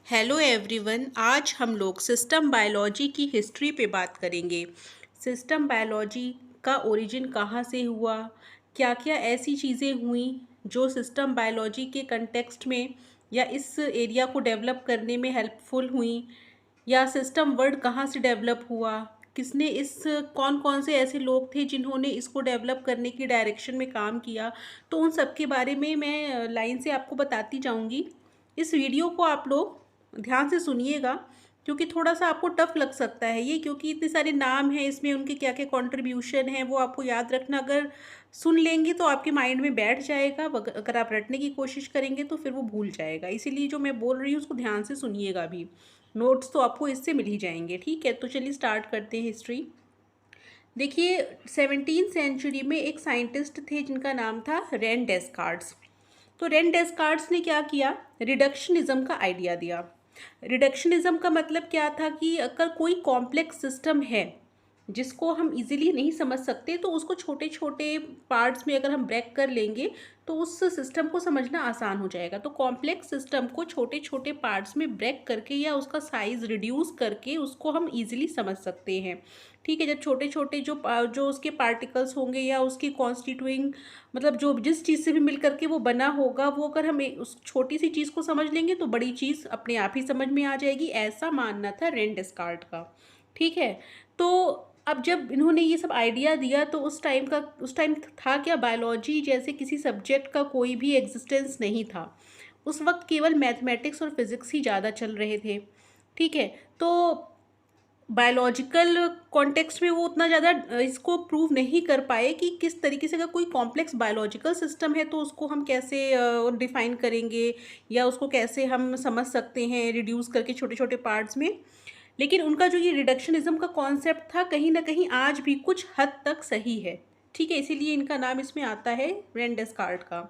Hello everyone. आज हम लोग सिस्टम बायोलॉजी की हिस्ट्री पे बात करेंगे। सिस्टम बायोलॉजी का ओरिजिन कहाँ से हुआ, क्या क्या ऐसी चीज़ें हुई जो सिस्टम बायोलॉजी के कंटेक्स्ट में या इस एरिया को डेवलप करने में हेल्पफुल हुई, या सिस्टम वर्ड कहाँ से डेवलप हुआ, किसने इस कौन कौन से ऐसे लोग थे जिन्होंने इसको डेवलप करने की डायरेक्शन में काम किया। तो उन सब के बारे में मैं लाइन से आपको बताती जाऊंगी। इस वीडियो को आप लोग ध्यान से सुनिएगा, क्योंकि थोड़ा सा आपको टफ लग सकता है ये, क्योंकि इतने सारे नाम हैं इसमें, उनके क्या क्या कंट्रीब्यूशन है वो आपको याद रखना। अगर सुन लेंगे तो आपके माइंड में बैठ जाएगा, अगर आप रटने की कोशिश करेंगे तो फिर वो भूल जाएगा। इसीलिए जो मैं बोल रही हूँ उसको ध्यान से सुनिएगा भी। नोट्स तो आपको इससे मिल ही जाएंगे। ठीक है, तो चलिए स्टार्ट करते हैं हिस्ट्री। देखिए, 17वीं सेंचुरी में एक साइंटिस्ट थे जिनका नाम था रेन डेस्कार्ट्स। तो रेन डेस्कार्ट्स ने क्या किया, रिडक्शनिज्म का आइडिया दिया। रिडक्शनिज्म का मतलब क्या था कि अगर कोई कॉम्प्लेक्स सिस्टम है जिसको हम इजीली नहीं समझ सकते, तो उसको छोटे छोटे पार्ट्स में अगर हम ब्रेक कर लेंगे तो उस सिस्टम को समझना आसान हो जाएगा। तो कॉम्प्लेक्स सिस्टम को छोटे छोटे पार्ट्स में ब्रेक करके या उसका साइज रिड्यूस करके उसको हम इजीली समझ सकते हैं। ठीक है, जब छोटे छोटे जो उसके पार्टिकल्स होंगे या उसकी कॉन्स्टिट्यूइंग, मतलब जो जिस चीज़ से भी मिल करके वो बना होगा, वो अगर हम उस छोटी सी चीज़ को समझ लेंगे तो बड़ी चीज़ अपने आप ही समझ में आ जाएगी। ऐसा मानना था रेन डेस्कार्ट का। ठीक है, तो अब जब इन्होंने ये सब आइडिया दिया तो उस टाइम था क्या, बायोलॉजी जैसे किसी सब्जेक्ट का कोई भी एग्जिस्टेंस नहीं था। उस वक्त केवल मैथमेटिक्स और फिजिक्स ही ज़्यादा चल रहे थे। ठीक है, तो बायोलॉजिकल कॉन्टेक्स्ट में वो उतना ज़्यादा इसको प्रूव नहीं कर पाए कि किस तरीके से, अगर कोई कॉम्प्लेक्स बायोलॉजिकल सिस्टम है तो उसको हम कैसे डिफाइन करेंगे या उसको कैसे हम समझ सकते हैं रिड्यूस करके छोटे छोटे पार्ट्स में। लेकिन उनका जो ये रिडक्शनिज्म का कॉन्सेप्ट था, कहीं ना कहीं आज भी कुछ हद तक सही है। ठीक है, इसीलिए इनका नाम इसमें आता है, रेन डेस्कार्ट का।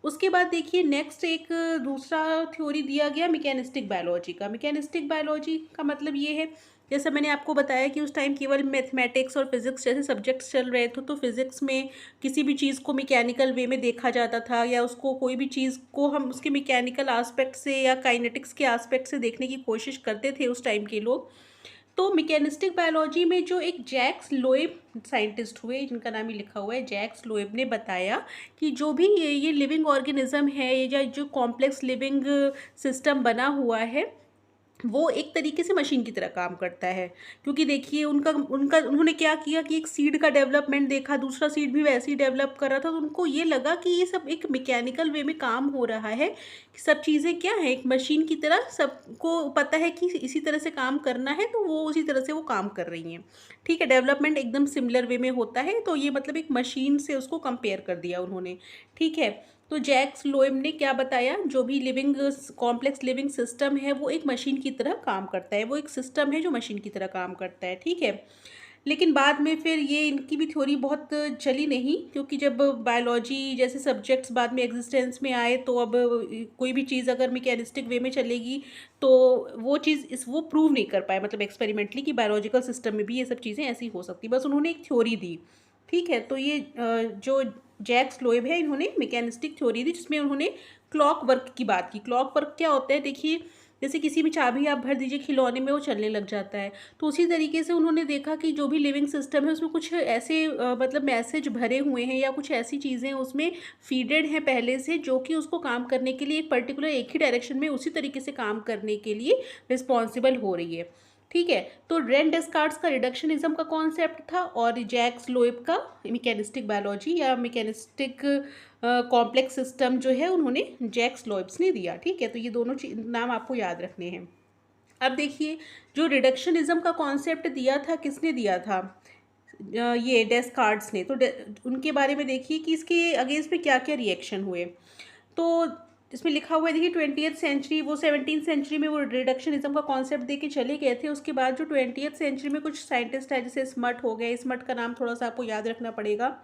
उसके बाद देखिए, नेक्स्ट एक दूसरा थ्योरी दिया गया मैकेनिस्टिक बायोलॉजी का। मैकेनिस्टिक बायोलॉजी का मतलब ये है, जैसे मैंने आपको बताया कि उस टाइम केवल मैथमेटिक्स और फिजिक्स जैसे सब्जेक्ट्स चल रहे थे, तो फिजिक्स में किसी भी चीज़ को मैकेनिकल वे में देखा जाता था, या उसको कोई भी चीज़ को हम उसके मैकेनिकल आस्पेक्ट से या काइनेटिक्स के आस्पेक्ट से देखने की कोशिश करते थे उस टाइम के लोग। तो मैकेनिस्टिक बायोलॉजी में जो एक जैक्स लोएब साइंटिस्ट हुए, जिनका नाम ही लिखा हुआ है, जैक्स लोएब ने बताया कि जो भी ये लिविंग ऑर्गेनिज्म है, या जो कॉम्प्लेक्स लिविंग सिस्टम बना हुआ है, वो एक तरीके से मशीन की तरह काम करता है। क्योंकि देखिए, उनका उनका उन्होंने क्या किया कि एक सीड का डेवलपमेंट देखा, दूसरा सीड भी वैसे ही डेवलप कर रहा था, तो उनको ये लगा कि ये सब एक मैकेनिकल वे में काम हो रहा है, कि सब चीज़ें क्या है, एक मशीन की तरह सबको पता है कि इसी तरह से काम करना है, तो वो उसी तरह से वो काम कर रही हैं। ठीक है, डेवलपमेंट एकदम सिमिलर वे में होता है, तो ये मतलब एक मशीन से उसको कंपेयर कर दिया उन्होंने। ठीक है, तो जैक्स लोएब ने क्या बताया, जो भी लिविंग कॉम्प्लेक्स लिविंग सिस्टम है वो एक मशीन की तरह काम करता है, वो एक सिस्टम है जो मशीन की तरह काम करता है। ठीक है, लेकिन बाद में फिर ये इनकी भी थ्योरी बहुत चली नहीं, क्योंकि जब बायोलॉजी जैसे सब्जेक्ट्स बाद में एग्जिस्टेंस में आए, तो अब कोई भी चीज़ अगर मैकेनिस्टिक वे में चलेगी तो वो चीज़ वो प्रूव नहीं कर पाए, मतलब एक्सपेरिमेंटली, कि बायोलॉजिकल सिस्टम में भी ये सब चीज़ें ऐसी हो सकती। बस उन्होंने एक थ्योरी दी। ठीक है, तो ये जो जैक्स लोएब है, इन्होंने मैकेनिस्टिक थ्योरी दी, जिसमें उन्होंने क्लॉक वर्क की बात की। क्लॉक वर्क क्या होता है, देखिए, जैसे किसी भी चाबी आप भर दीजिए खिलौने में, वो चलने लग जाता है। तो उसी तरीके से उन्होंने देखा कि जो भी लिविंग सिस्टम है उसमें कुछ ऐसे मतलब मैसेज भरे हुए हैं, या कुछ ऐसी चीज़ें उसमें फीडेड हैं पहले से, जो कि उसको काम करने के लिए एक पर्टिकुलर एक ही डायरेक्शन में उसी तरीके से काम करने के लिए रिस्पॉन्सिबल हो रही है। ठीक है, तो रेन डेस्कार्ट्स का रिडक्शनिज्म का कॉन्सेप्ट था, और जैक्स लोएब का मैकेनिस्टिक बायोलॉजी या मैकेनिस्टिक कॉम्प्लेक्स सिस्टम जो है, उन्होंने जैक्स लोएब्स ने दिया। ठीक है, तो ये दोनों नाम आपको याद रखने हैं। अब देखिए, जो रिडक्शनिज्म का कॉन्सेप्ट दिया था, किसने दिया था, ये डेस्कार्ट्स ने। तो उनके बारे में देखिए कि इसके अगेंस्ट में क्या क्या रिएक्शन हुए। तो इसमें लिखा हुआ है, देखिए, 20वीं सेंचुरी, वो 17वीं सेंचुरी में वो रिडक्शनिज्म का कॉन्सेप्ट दे के चले गए थे। उसके बाद जो 20वीं सेंचुरी में कुछ साइंटिस्ट है, जैसे स्मट हो गए, स्मट का नाम थोड़ा सा आपको याद रखना पड़ेगा,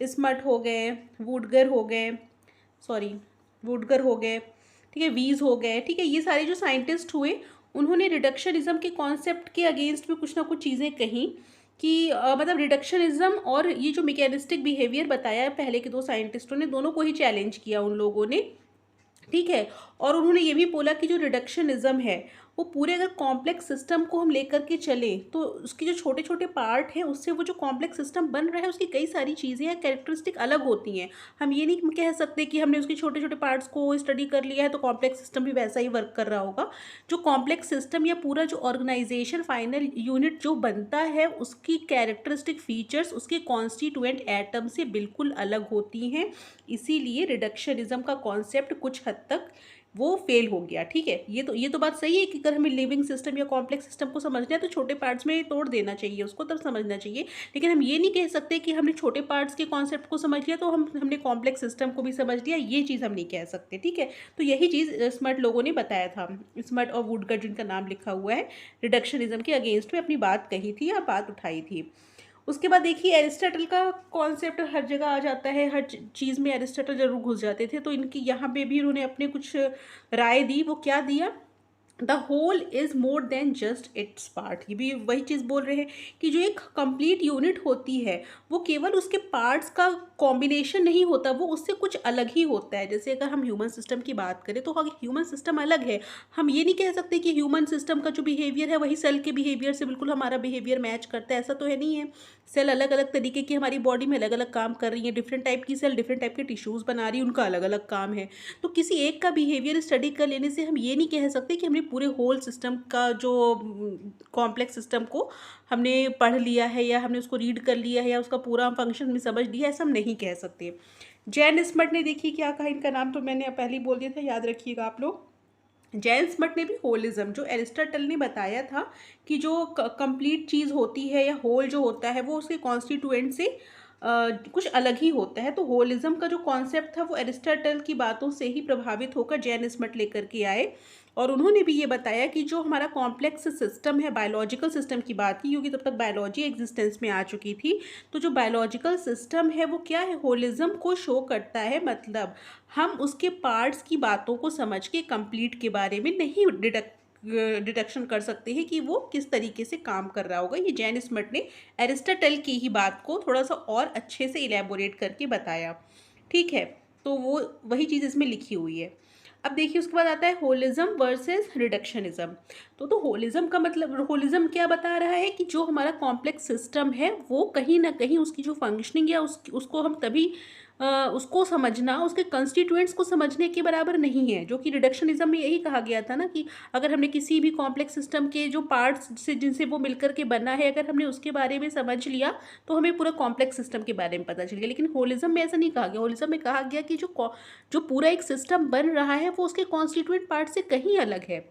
स्मट हो गए, वुडगर हो गए, सॉरी, वुडगर हो गए, ठीक है, वीज हो गए। ठीक है, ये सारे जो साइंटिस्ट हुए, उन्होंने रिडक्शनिज्म के कॉन्सेप्ट के अगेंस्ट में कुछ ना कुछ चीज़ें कहीं, कि मतलब रिडक्शनिज्म और ये जो मैकेनिस्टिक बिहेवियर बताया है पहले के दो साइंटिस्टों ने, दोनों को ही चैलेंज किया उन लोगों ने। ठीक है, और उन्होंने ये भी बोला कि जो रिडक्शनिज्म है वो पूरे अगर कॉम्प्लेक्स सिस्टम को हम लेकर के चलें तो उसके जो छोटे छोटे पार्ट हैं उससे वो जो कॉम्प्लेक्स सिस्टम बन रहा है उसकी कई सारी चीज़ें या कैरेक्टरिस्टिक अलग होती हैं। हम ये नहीं कह सकते कि हमने उसके छोटे छोटे पार्ट्स को स्टडी कर लिया है तो कॉम्प्लेक्स सिस्टम भी वैसा ही वर्क कर रहा होगा। जो कॉम्प्लेक्स सिस्टम या पूरा जो ऑर्गेनाइजेशन फाइनल यूनिट जो बनता है उसकी कैरेक्टरिस्टिक फीचर्स उसके कॉन्स्टिट्यूएंट एटम से बिल्कुल अलग होती हैं। इसीलिए रिडक्शनिज्म का कॉन्सेप्ट कुछ हद तक वो फेल हो गया। ठीक है, ये तो बात सही है कि अगर हमें लिविंग सिस्टम या कॉम्प्लेक्स सिस्टम को समझना है तो छोटे पार्ट्स में तोड़ देना चाहिए उसको, तब समझना चाहिए। लेकिन हम ये नहीं कह सकते कि हमने छोटे पार्ट्स के कॉन्सेप्ट को समझ लिया तो हमने कॉम्प्लेक्स सिस्टम को भी समझ लिया, ये चीज़ हम नहीं कह सकते। ठीक है, तो यही चीज़ स्मर्ट लोगों ने बताया था, स्मर्ट और वुडकट जिनका नाम लिखा हुआ है, रिडक्शनिज्म के अगेंस्ट में अपनी बात कही थी या बात उठाई थी। उसके बाद देखिए एरिस्टोटल का कॉन्सेप्ट हर जगह आ जाता है, हर चीज़ में एरिस्टोटल जरूर घुस जाते थे, तो इनकी यहाँ पे भी उन्होंने अपने कुछ राय दी। वो क्या दिया? The whole is more than just its part. ये भी वही चीज़ बोल रहे हैं कि जो एक कंप्लीट यूनिट होती है वो केवल उसके पार्ट्स का कॉम्बिनेशन नहीं होता, वो उससे कुछ अलग ही होता है। जैसे अगर हम ह्यूमन सिस्टम की बात करें तो ह्यूमन सिस्टम अलग है। हम ये नहीं कह सकते कि ह्यूमन सिस्टम का जो बिहेवियर है वही सेल के बिहेवियर से बिल्कुल हमारा बिहेवियर मैच करता है, ऐसा तो है नहीं है। सेल अलग अलग तरीके की हमारी बॉडी में अलग अलग काम कर रही है, डिफरेंट टाइप की सेल डिफरेंट टाइप के टिश्यूज़ बना रही है, उनका अलग अलग काम है। तो किसी एक का बिहेवियर स्टडी कर लेने से हम ये नहीं कह सकते कि हमने पूरे होल सिस्टम का जो कॉम्प्लेक्स सिस्टम को हमने पढ़ लिया है या हमने उसको रीड कर लिया है या उसका पूरा फंक्शन हमने समझ लिया है, ऐसा हम नहीं कह सकते। जैन स्मर्ट ने देखिए क्या कहा, इनका नाम तो मैंने पहले ही बोल दिया था, याद रखिएगा आप लोग। जैन स्मर्ट ने भी होलिज्म, जो एरिस्टोटल ने बताया था कि जो कंप्लीट चीज़ होती है या होल जो होता है वो उसके कॉन्स्टिट्यूएंट से कुछ अलग ही होता है। तो होलिज्म का जो कॉन्सेप्ट था वो एरिस्टोटल की बातों से ही प्रभावित होकर जैन स्मर्ट लेकर के आए। और उन्होंने भी ये बताया कि जो हमारा कॉम्प्लेक्स सिस्टम है, बायोलॉजिकल सिस्टम की बात की क्योंकि तब तक बायोलॉजी एग्जिस्टेंस में आ चुकी थी, तो जो बायोलॉजिकल सिस्टम है वो क्या है, होलिज्म को शो करता है। मतलब हम उसके पार्ट्स की बातों को समझ के कंप्लीट के बारे में नहीं डिडक्शन कर सकते हैं कि वो किस तरीके से काम कर रहा होगा। ये जैन स्मर्ट ने एरिस्टोटल की ही बात को थोड़ा सा और अच्छे से इलेबोरेट करके बताया। ठीक है, तो वो वही चीज़ इसमें लिखी हुई है। अब देखिए उसके बाद आता है होलिज्म वर्सेस रिडक्शनिज्म। तो होलिज्म का मतलब, होलिज्म क्या बता रहा है कि जो हमारा कॉम्प्लेक्स सिस्टम है वो कहीं ना कहीं उसकी जो फंक्शनिंग या उसको हम तभी उसको समझना, उसके कंस्टिट्यूएंट्स को समझने के बराबर नहीं है। जो कि रिडक्शनिज्म में यही कहा गया था ना कि अगर हमने किसी भी कॉम्प्लेक्स सिस्टम के जो पार्ट्स से जिनसे वो मिलकर के बना है अगर हमने उसके बारे में समझ लिया तो हमें पूरा कॉम्प्लेक्स सिस्टम के बारे में पता चल गया। लेकिन होलिज्म में ऐसा नहीं कहा गया। होलिज्म में कहा गया कि जो पूरा एक सिस्टम बन रहा है वो उसके कॉन्स्टिट्यूएंट पार्ट से कहीं अलग है।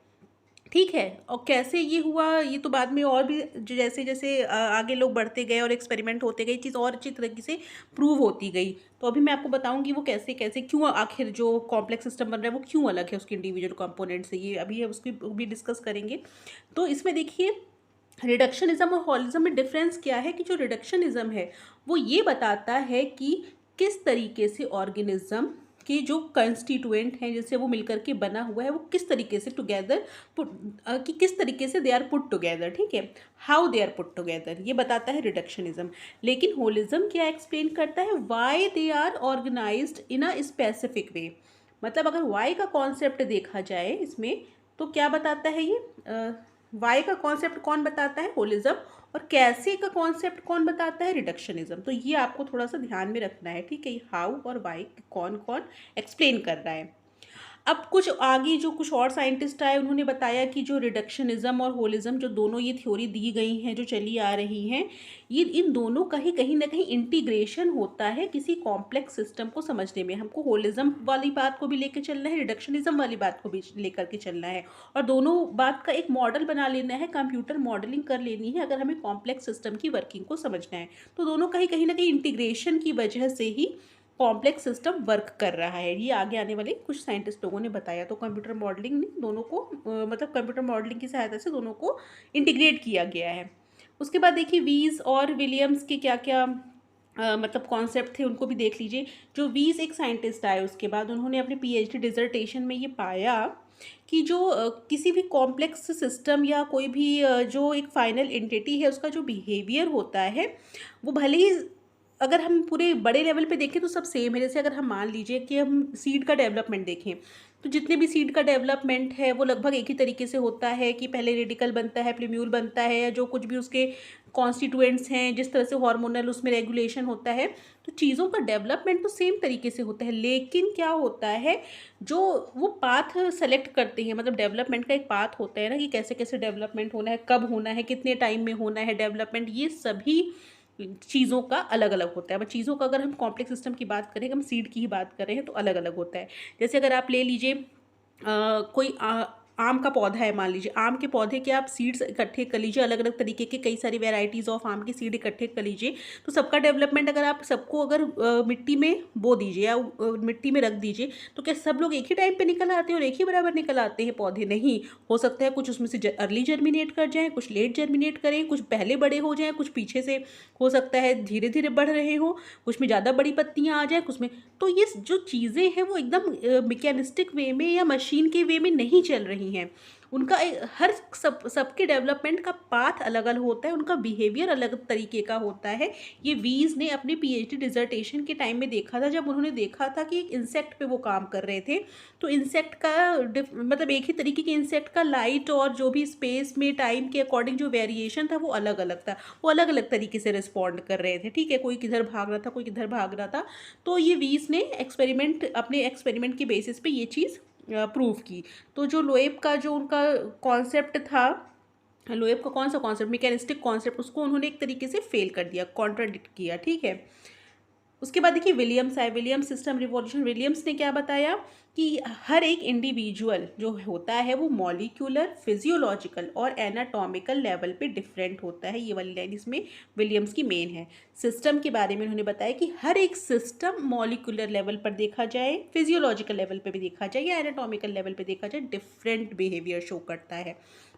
ठीक है, और कैसे ये हुआ ये तो बाद में और भी जैसे जैसे आगे लोग बढ़ते गए और एक्सपेरिमेंट होते गए, चीज़ और अच्छी तरीके से प्रूव होती गई। तो अभी मैं आपको बताऊंगी वो कैसे कैसे क्यों आखिर जो कॉम्प्लेक्स सिस्टम बन रहा है वो क्यों अलग है उसके इंडिविजुअल कंपोनेंट से, ये अभी उसकी भी डिस्कस करेंगे। तो इसमें देखिए रिडक्शनिज्म और होलिज्म में डिफरेंस क्या है कि जो रिडक्शनिज्म है वो ये बताता है कि किस तरीके से ऑर्गेनिज्म के जो कंस्टिट्यूएंट हैं जैसे वो मिलकर के बना हुआ है वो किस तरीके से टुगेदर कि किस तरीके से दे आर पुट टुगेदर। ठीक है, how they are put together ये बताता है रिडक्शनिज्म। लेकिन होलिज्म क्या एक्सप्लेन करता है, why they are organised in a specific way. मतलब अगर वाई का कॉन्सेप्ट देखा जाए इसमें तो क्या बताता है ये, वाई का कॉन्सेप्ट कौन बताता है, होलिज्म। और कैसे का कॉन्सेप्ट कौन बताता है, रिडक्शनिज्म। तो ये आपको थोड़ा सा ध्यान में रखना है। ठीक है, हाउ और वाई कौन कौन एक्सप्लेन कर रहा है। अब कुछ आगे जो कुछ और साइंटिस्ट आए उन्होंने बताया कि जो रिडक्शनिज्म और होलिज्म जो दोनों ये थ्योरी दी गई हैं जो चली आ रही हैं, ये इन दोनों का ही कहीं ना कहीं इंटीग्रेशन होता है किसी कॉम्प्लेक्स सिस्टम को समझने में। हमको होलिज्म वाली बात को भी लेकर चलना है, रिडक्शनिज्म वाली बात को भी लेकर के चलना है, और दोनों बात का एक मॉडल बना लेना है, कंप्यूटर मॉडलिंग कर लेनी है अगर हमें कॉम्प्लेक्स सिस्टम की वर्किंग को समझना है। तो दोनों का ही कहीं ना कहीं इंटीग्रेशन की वजह से ही कॉम्प्लेक्स सिस्टम वर्क कर रहा है, ये आगे आने वाले कुछ साइंटिस्ट लोगों ने बताया। तो कंप्यूटर मॉडलिंग ने दोनों को मतलब कंप्यूटर मॉडलिंग की सहायता से दोनों को इंटीग्रेट किया गया है। उसके बाद देखिए वीज और विलियम्स के क्या क्या मतलब कॉन्सेप्ट थे उनको भी देख लीजिए। जो वीज एक साइंटिस्ट आए उसके बाद उन्होंने अपने पीएचडी डिसर्टेशन में ये पाया कि जो किसी भी कॉम्प्लेक्स सिस्टम या कोई भी जो एक फाइनल एंटिटी है उसका जो बिहेवियर होता है वो भले ही अगर हम पूरे बड़े लेवल पे देखें तो सब सेम है। जैसे अगर हम मान लीजिए कि हम सीड का डेवलपमेंट देखें तो जितने भी सीड का डेवलपमेंट है वो लगभग एक ही तरीके से होता है कि पहले रेडिकल बनता है, प्लीम्यूल बनता है, या जो कुछ भी उसके कॉन्स्टिट्यूएंट्स हैं, जिस तरह से हार्मोनल उसमें रेगुलेशन होता है, तो चीज़ों का डेवलपमेंट तो सेम तरीके से होता है। लेकिन क्या होता है, जो वो पाथ सेलेक्ट करते हैं, मतलब डेवलपमेंट का एक पाथ होता है ना कि कैसे कैसे डेवलपमेंट होना है, कब होना है, कितने टाइम में होना है डेवलपमेंट, ये सभी चीज़ों का अलग अलग होता है। अब चीज़ों का अगर हम कॉम्प्लेक्स सिस्टम की बात करें, हम सीड की ही बात कर रहे हैं, तो अलग अलग होता है। जैसे अगर आप ले लीजिए कोई आम का पौधा है, मान लीजिए आम के पौधे के आप सीड्स इकट्ठे कर लीजिए, अलग अलग तरीके के कई सारी वेराइटीज़ ऑफ आम की सीड इकट्ठे कर लीजिए, तो सबका डेवलपमेंट अगर आप सबको अगर मिट्टी में बो दीजिए या मिट्टी में रख दीजिए, तो क्या सब लोग एक ही टाइम पे निकल आते हैं और एक ही बराबर निकल आते हैं पौधे? नहीं, हो सकता है कुछ उसमें से अर्ली जर्मिनेट कर जाएँ, कुछ लेट जर्मिनेट करें, कुछ पहले बड़े हो जाएँ, कुछ पीछे से हो सकता है धीरे धीरे बढ़ रहे हों, कुछ में ज़्यादा बड़ी पत्तियाँ आ जाएँ, कुछ में। तो ये जो चीज़ें हैं वो एकदम मैकेनिस्टिक वे में या मशीन के वे में नहीं चल रही हैं। उनका हर सबके डेवलपमेंट का पाथ अलग अलग होता है, उनका बिहेवियर अलग तरीके का होता है। ये वीज़ ने अपनी पीएचडी डिसर्टेशन के टाइम में देखा था, जब उन्होंने देखा था कि एक इंसेक्ट पे वो काम कर रहे थे। तो इंसेक्ट का मतलब एक ही तरीके के इंसेक्ट का लाइट और जो भी स्पेस में टाइम के अकॉर्डिंग जो वेरिएशन था वो अलग अलग था, वो अलग अलग तरीके से रिस्पॉन्ड कर रहे थे। ठीक है, कोई किधर भाग रहा था, कोई किधर भाग रहा था। तो ये वीज़ ने अपने एक्सपेरिमेंट के बेसिस पे ये चीज़ प्रूव की। तो जो लोएब का जो उनका कॉन्सेप्ट था, लोएब का कौन सा कॉन्सेप्ट, मैकेनिस्टिक कॉन्सेप्ट, उसको उन्होंने एक तरीके से फेल कर दिया, कॉन्ट्राडिक्ट किया। ठीक है, उसके बाद देखिए विलियम्स आए, विलियम्स सिस्टम रिवॉल्यूशन। विलियम्स ने क्या बताया कि हर एक इंडिविजुअल जो होता है वो मॉलिक्यूलर, फिजियोलॉजिकल और एनाटॉमिकल लेवल पे डिफरेंट होता है। ये वाली लाइन इसमें विलियम्स की मेन है। सिस्टम के बारे में उन्होंने बताया कि हर एक सिस्टम मॉलिक्यूलर लेवल पर देखा जाए, फिजियोलॉजिकल लेवल पर भी देखा जाए या एनाटॉमिकल लेवल पर देखा जाए, डिफरेंट बिहेवियर शो करता है।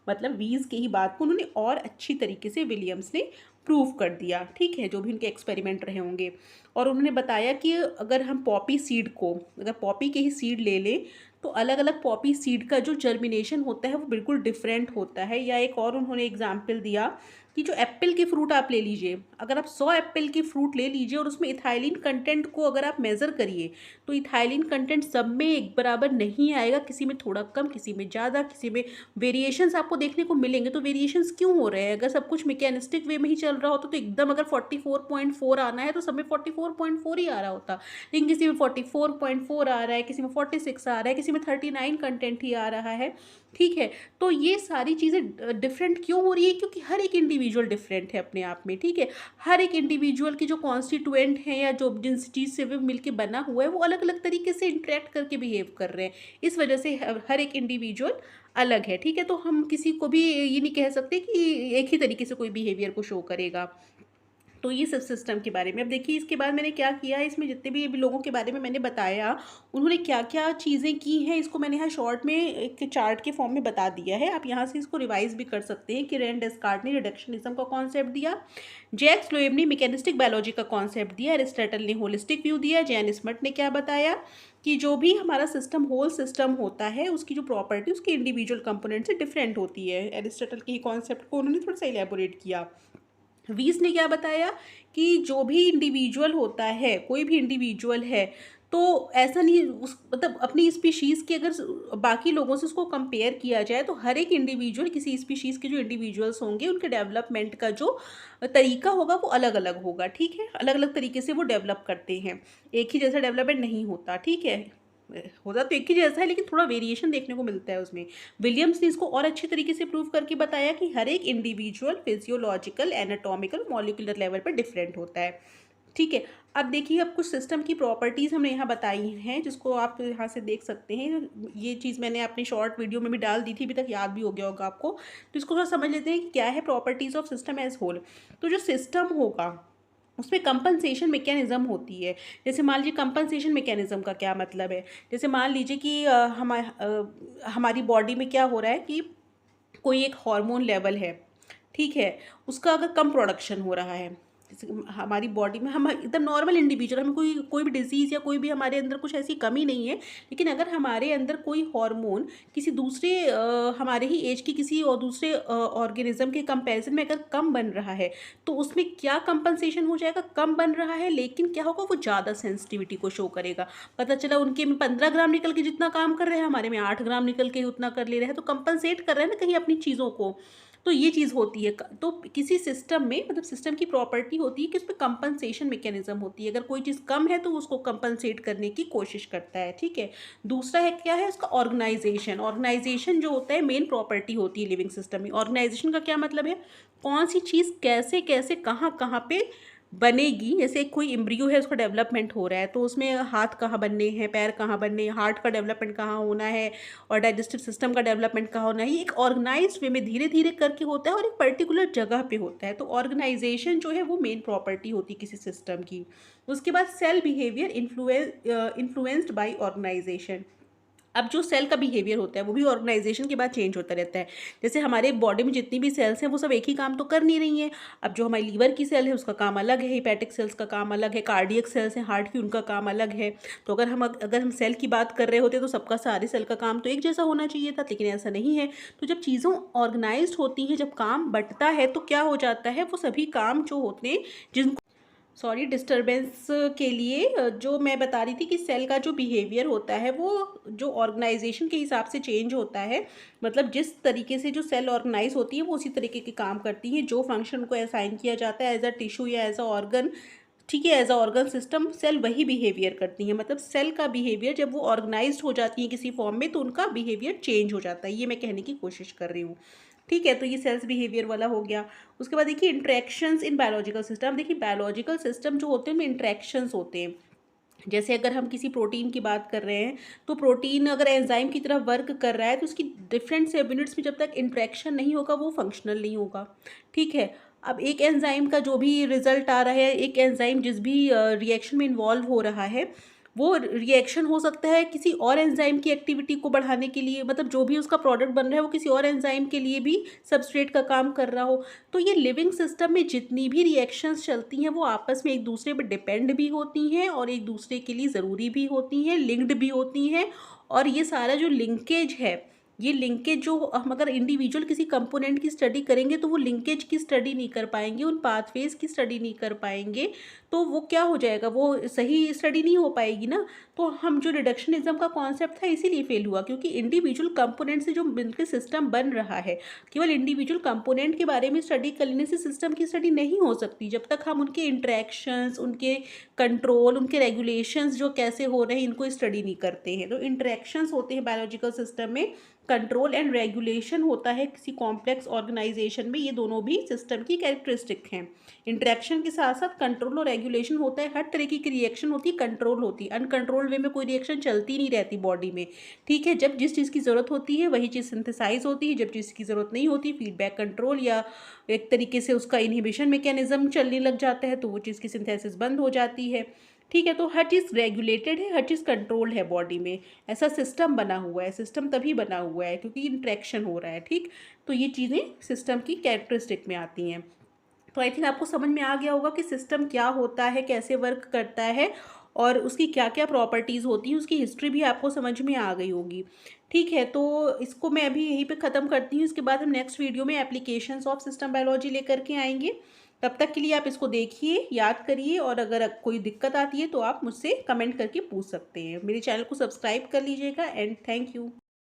मतलब वीज़ की ही बात को उन्होंने और अच्छी तरीके से विलियम्स ने प्रूव कर दिया। ठीक है, जो भी उनके एक्सपेरिमेंट रहे होंगे। और उन्होंने बताया कि अगर हम पॉपी सीड को, अगर पॉपी के ही सीड ले लें, तो अलग अलग पॉपी सीड का जो जर्मिनेशन होता है वो बिल्कुल डिफरेंट होता है। या एक और उन्होंने एग्जाम्पल दिया कि जो एप्पल के फ्रूट आप ले लीजिए, अगर आप 100 एप्पल की फ्रूट ले लीजिए और उसमें इथाइलिन कंटेंट को अगर आप मेज़र करिए, तो इथाइलिन कंटेंट सब में एक बराबर नहीं आएगा, किसी में थोड़ा कम, किसी में ज़्यादा, किसी में वेरिएशंस आपको देखने को मिलेंगे। तो वेरिएशंस क्यों हो रहे हैं? अगर सब कुछ मैकेनिस्टिक वे में ही चल रहा होता तो एकदम अगर 44.4 आना है तो सब में 44.4 ही आ रहा होता, लेकिन किसी में 44.4 आ रहा है, किसी में 46 आ रहा है, किसी में 39 कंटेंट ही आ रहा है। ठीक है, तो ये सारी चीज़ें डिफरेंट क्यों हो रही है? क्योंकि हर एक इंडिविजुअल डिफरेंट है अपने आप में। ठीक है, हर एक इंडिविजुअल की जो कॉन्स्टिट्यूएंट हैं या जो जिस चीज़ से वो मिलके बना हुआ है वो अलग अलग तरीके से इंटरेक्ट करके बिहेव कर रहे हैं। इस वजह से हर एक इंडिविजुअल अलग है। ठीक है, तो हम किसी को भी ये नहीं कह सकते कि एक ही तरीके से कोई बिहेवियर को शो करेगा। तो ये सब सिस्टम के बारे में। अब देखिए इसके बाद मैंने क्या किया, इसमें जितने भी अभी लोगों के बारे में मैंने बताया, उन्होंने क्या क्या चीज़ें की हैं, इसको मैंने यहाँ शॉर्ट में एक चार्ट के फॉर्म में बता दिया है। आप यहाँ से इसको रिवाइज भी कर सकते हैं कि रेन डेस्कार्ट ने रिडक्शनिज्म का कॉन्सेप्ट दिया, जैक्स लोएब ने मैकेनिस्टिक बायोलॉजी का कॉन्सेप्ट दिया, एरिस्टोटल ने होलिस्टिक व्यू दिया, जैन स्मिथ ने क्या बताया कि जो भी हमारा सिस्टम होल सिस्टम होता है उसकी जो प्रॉपर्टी उसके इंडिविजुअल कंपोनेंट से डिफरेंट होती है। एरिस्टोटल के ही कॉन्सेप्ट को उन्होंने थोड़ा सा इलेबोरेट किया। वीस ने क्या बताया कि जो भी इंडिविजुअल होता है, कोई भी इंडिविजुअल है, तो ऐसा नहीं उस मतलब अपनी स्पीशीज़ के अगर बाकी लोगों से उसको कंपेयर किया जाए तो हर एक इंडिविजुअल, किसी स्पीशीज़ के जो इंडिविजुअल्स होंगे उनके डेवलपमेंट का जो तरीका होगा वो अलग अलग होगा। ठीक है, अलग अलग तरीके से वो डेवलप करते हैं, एक ही जैसा डेवलपमेंट नहीं होता। ठीक है, होता तो एक ही जैसा है लेकिन थोड़ा वेरिएशन देखने को मिलता है उसमें। विलियम्स ने इसको और अच्छी तरीके से प्रूव करके बताया कि हर एक individual physiological, anatomical, molecular level पर डिफरेंट होता है। ठीक है, अब देखिए अब कुछ सिस्टम की प्रॉपर्टीज़ हमने यहाँ बताई हैं जिसको आप यहाँ से देख सकते हैं। ये चीज़ मैंने अपनी शॉर्ट वीडियो में भी डाल दी थी, अभी तक याद भी हो गया होगा आपको। तो इसको थोड़ा समझ लेते हैं कि क्या है properties of system as whole. तो जो सिस्टम होगा उसमें कंपनसेशन मैकेनिज्म होती है। जैसे मान लीजिए कंपनसेशन मैकेनिज्म का क्या मतलब है, जैसे मान लीजिए कि हमारी बॉडी में क्या हो रहा है कि कोई एक हार्मोन लेवल है, ठीक है, उसका अगर कम प्रोडक्शन हो रहा है, हमारी बॉडी में हम एकदम नॉर्मल इंडिविजुअल, हमें कोई कोई भी डिजीज़ या कोई भी हमारे अंदर कुछ ऐसी कमी नहीं है, लेकिन अगर हमारे अंदर कोई हार्मोन किसी दूसरे हमारे ही एज की किसी और दूसरे ऑर्गेनिज्म के कंपैरिजन में अगर कम बन रहा है, तो उसमें क्या कंपनसेशन हो जाएगा, कम बन रहा है लेकिन क्या होगा, वो ज़्यादा सेंसिटिविटी को शो करेगा। पता चला उनके में 15 ग्राम निकल के जितना काम कर रहे हैं, हमारे में 8 ग्राम निकल के उतना कर ले रहे हैं, तो कंपनसेट कर रहे हैं ना कहीं अपनी चीज़ों को। तो ये चीज़ होती है। तो किसी सिस्टम में, मतलब सिस्टम की प्रॉपर्टी होती है कि उसमें कंपनसेशन मैकेनिज्म होती है, अगर कोई चीज़ कम है तो उसको कंपनसेट करने की कोशिश करता है, ठीक है। दूसरा है क्या है उसका, ऑर्गेनाइजेशन। ऑर्गेनाइजेशन जो होता है मेन प्रॉपर्टी होती है लिविंग सिस्टम में। ऑर्गेनाइजेशन का क्या मतलब है, कौन सी चीज़ कैसे कैसे कहाँ कहाँ पे बनेगी। जैसे कोई एम्ब्रियो है, उसका डेवलपमेंट हो रहा है, तो उसमें हाथ कहाँ बनने हैं, पैर कहाँ बनने हैं, हार्ट का डेवलपमेंट कहाँ होना है, और डाइजेस्टिव सिस्टम का डेवलपमेंट कहाँ होना है। ये एक ऑर्गेनाइज्ड वे में धीरे धीरे करके होता है और एक पर्टिकुलर जगह पे होता है। तो ऑर्गेनाइजेशन जो है वो मेन प्रॉपर्टी होती है किसी सिस्टम की। उसके बाद cell behaviour influenced by organisation. अब जो सेल का बिहेवियर होता है वो भी ऑर्गेनाइजेशन के बाद चेंज होता रहता है। जैसे हमारे बॉडी में जितनी भी सेल्स हैं वो सब एक ही काम तो कर नहीं रही हैं। अब जो हमारी लीवर की सेल है उसका काम अलग है, हिपैटिक सेल्स का काम अलग है, कार्डियक सेल्स हैं हार्ट की, उनका काम अलग है। तो अगर हम सेल की बात कर रहे होते तो सबका सारे सेल का काम तो एक जैसा होना चाहिए था, लेकिन ऐसा नहीं है। तो जब चीज़ों ऑर्गेनाइज्ड होती हैं, जब काम बंटता है, तो क्या हो जाता है, वो सभी काम जो होते हैं जिन सॉरी डिस्टरबेंस के लिए, जो मैं बता रही थी कि सेल का जो बिहेवियर होता है वो जो ऑर्गेनाइजेशन के हिसाब से चेंज होता है। मतलब जिस तरीके से जो सेल ऑर्गेनाइज होती है वो उसी तरीके के काम करती है, जो फंक्शन उनको असाइन किया जाता है एज अ टिश्यू या एज अ ऑर्गन, ठीक है, as a organ system cell वही बिहेवियर करती है। मतलब सेल का बिहेवियर जब वो ऑर्गेनाइज्ड हो जाती है किसी फॉर्म में, तो उनका बिहेवियर चेंज हो जाता है, ये मैं कहने की कोशिश कर रही हूँ, ठीक है। तो ये सेल्स बिहेवियर वाला हो गया। उसके बाद देखिए इंट्रैक्शंस इन बायोलॉजिकल सिस्टम। देखिए बायोलॉजिकल सिस्टम जो होते हैं उनमें इंट्रैक्शंस होते हैं। जैसे अगर हम किसी प्रोटीन की बात कर रहे हैं, तो प्रोटीन अगर एंजाइम की तरह वर्क कर रहा है, तो उसकी डिफरेंट सब यूनिट्स में जब तक इंट्रैक्शन नहीं होगा वो फंक्शनल नहीं होगा, ठीक है। अब एक एंजाइम का जो भी रिजल्ट आ रहा है, एक एंजाइम जिस भी रिएक्शन में इन्वॉल्व हो रहा है, वो रिएक्शन हो सकता है किसी और एंजाइम की एक्टिविटी को बढ़ाने के लिए, मतलब जो भी उसका प्रोडक्ट बन रहा है वो किसी और एंजाइम के लिए भी सबस्ट्रेट का काम कर रहा हो। तो ये लिविंग सिस्टम में जितनी भी रिएक्शंस चलती हैं वो आपस में एक दूसरे पर डिपेंड भी होती हैं और एक दूसरे के लिए ज़रूरी भी होती हैं, लिंक्ड भी होती हैं। और ये सारा जो लिंकेज है, ये लिंकेज जो हम अगर इंडिविजुअल किसी कंपोनेंट की स्टडी करेंगे तो वो लिंकेज की स्टडी नहीं कर पाएंगे, उन पाथवेज की स्टडी नहीं कर पाएंगे, तो वो क्या हो जाएगा, वो सही स्टडी नहीं हो पाएगी ना। तो हम जो रिडक्शनिज्म का कॉन्सेप्ट था इसीलिए फेल हुआ, क्योंकि इंडिविजुअल कंपोनेंट से जो मिलकर सिस्टम बन रहा है, केवल इंडिविजुअल कंपोनेंट के बारे में स्टडी कर लेने से सिस्टम की स्टडी नहीं हो सकती, जब तक हम उनके इंट्रैक्शंस, उनके कंट्रोल, उनके रेगुलेशंस जो कैसे हो रहे हैं इनको स्टडी नहीं करते हैं। तो इंट्रैक्शंस होते हैं बायोलॉजिकल सिस्टम में, कंट्रोल एंड रेगुलेशन होता है किसी कॉम्प्लेक्स ऑर्गेनाइजेशन में, ये दोनों भी सिस्टम की कैरेक्टरिस्टिक हैं। इंटरेक्शन के साथ साथ कंट्रोल और रेगुलेशन होता है, हर तरीके की रिएक्शन होती है कंट्रोल होती है, अनकंट्रोल वे में कोई रिएक्शन चलती नहीं रहती बॉडी में, ठीक है। जब जिस चीज़ की ज़रूरत होती है वही चीज़ सिंथेसाइज होती है, जब जिसकी ज़रूरत नहीं होती फीडबैक कंट्रोल या एक तरीके से उसका इनहिबिशन मैकेनिज्म चलने लग जाता है, तो वो चीज़ की सिंथेसिस बंद हो जाती है, ठीक है। तो हर चीज़ रेगुलेटेड है, हर चीज़ कंट्रोल्ड है बॉडी में, ऐसा सिस्टम बना हुआ है। सिस्टम तभी बना हुआ है क्योंकि इंट्रैक्शन हो रहा है, ठीक। तो ये चीज़ें सिस्टम की कैरेक्टरिस्टिक में आती हैं। तो आई थिंक आपको समझ में आ गया होगा कि सिस्टम क्या होता है, कैसे वर्क करता है और उसकी क्या क्या प्रॉपर्टीज़ होती हैं, उसकी हिस्ट्री भी आपको समझ में आ गई होगी, ठीक है। तो इसको मैं अभी यहीं पे ख़त्म करती हूँ, इसके बाद हम नेक्स्ट वीडियो में एप्लीकेशंस ऑफ सिस्टम बायोलॉजी लेकर के आएंगे। तब तक के लिए आप इसको देखिए, याद करिए, और अगर कोई दिक्कत आती है तो आप मुझसे कमेंट करके पूछ सकते हैं। मेरे चैनल को सब्सक्राइब कर लीजिएगा एंड थैंक यू।